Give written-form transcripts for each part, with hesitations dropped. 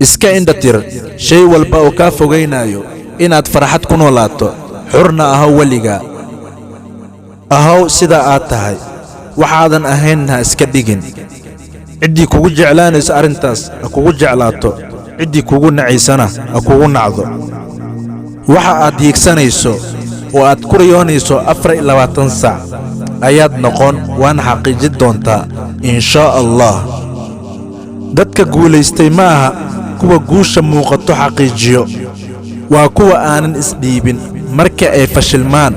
iska indhatir shay walba oo kaa fogaynayo inaad farxad ku noolaato. xurna ahaw weliga ahaw sida aad tahay, waxaadan ahaynna ha iska dhigin. ciddii kugu jeclaanayso arrintaas ha kugu jeclaato, ciddii kugu nacaysana ha kugu nacdo. waxa aad hiigsanayso oo aad ku riyoonayso 24 saac ayaad noqon, waana xaqiijin doontaa inshaa allah. dadka guulaystay ma aha kuwa guusha muuqato xaqiijiyo, waa kuwa aanan isdhiibin marka ay fashilmaan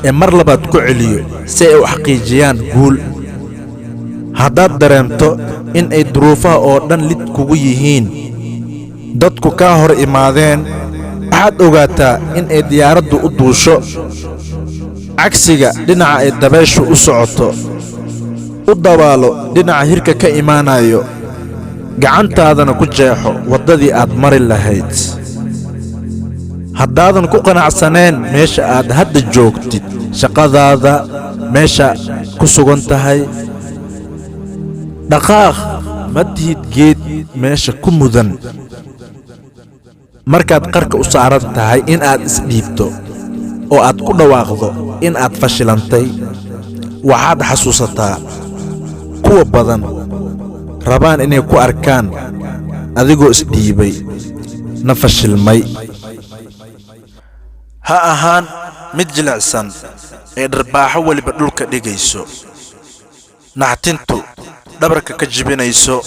ee mar labaad ku celiyo si ay u xaqiijiyaan guul. haddaad dareemto in ay duruufaha oo dhan lid kugu yihiin, dadku kaa hor imaadeen, waxaad ogaataa in ay diyaaraddu u duusho cagsiga dhinaca ay dabayshu u socoto. u dabaalo dhinaca hirka ka imaanayo, gacantaadana ku jeexo waddadii aad mari lahayd. haddaadan ku qanacsanayn meesha aad hadda joogtid, shaqadaada, meesha ku sugan tahay, dhaqaaq ma tihid geed meesha ku mudan. markaad qarka u saaran tahay in aad isdhiibto oo aad ku dhawaaqdo in aad fashilantay, waxaad xasuusataa kuwa badan rabaan inay ku arkaan adigoo isdhiibay na fashilmay. ha ahaan mid jilicsan ee dharbaaxo weliba dhulka dhigayso, naxtintu dhabarka ka jibinayso.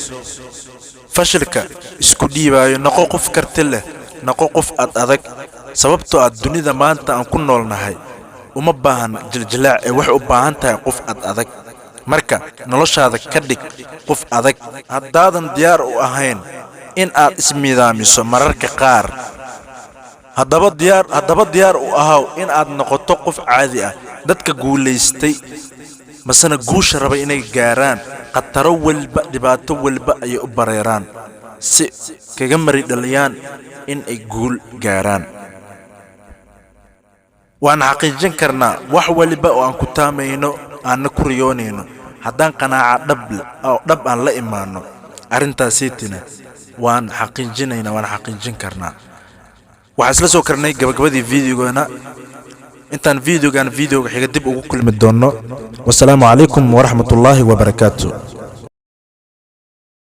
fashilka isku dhiibaayo, noqo qof karti leh, noqo qof ad adag. sababtoo aad dunida maanta aan ku noolnahay uma baahan jiljilaac ee waxay u baahan tahay qof ad adag. marka noloshaada ka dhig qof adag. haddaadan diyaar u ahayn in aad ismiidaamiso mararka qaar, haddaba diyaar u ahaw in aad noqoto qof caadi ah. dadka guulaystay masana guusha raba inay gaaraan khataro walba, dhibaato walba ayay u bareeraan si kaga mari dhaliyaan in ay guul gaaraan. waan xaqiijin karnaa wax waliba oo aan ku taamayno, aanna ku riyoonayno, haddaan qanaaca dhab aan la imaano. arrintaasiitina waan xaqiijin karnaa. waxaan isla soo karnay gabagabadii videogeena. intaan videoga xiga dib ugu kulmi doonno. wassalaamu calaykum waraxmatullaahi wabarakaatu.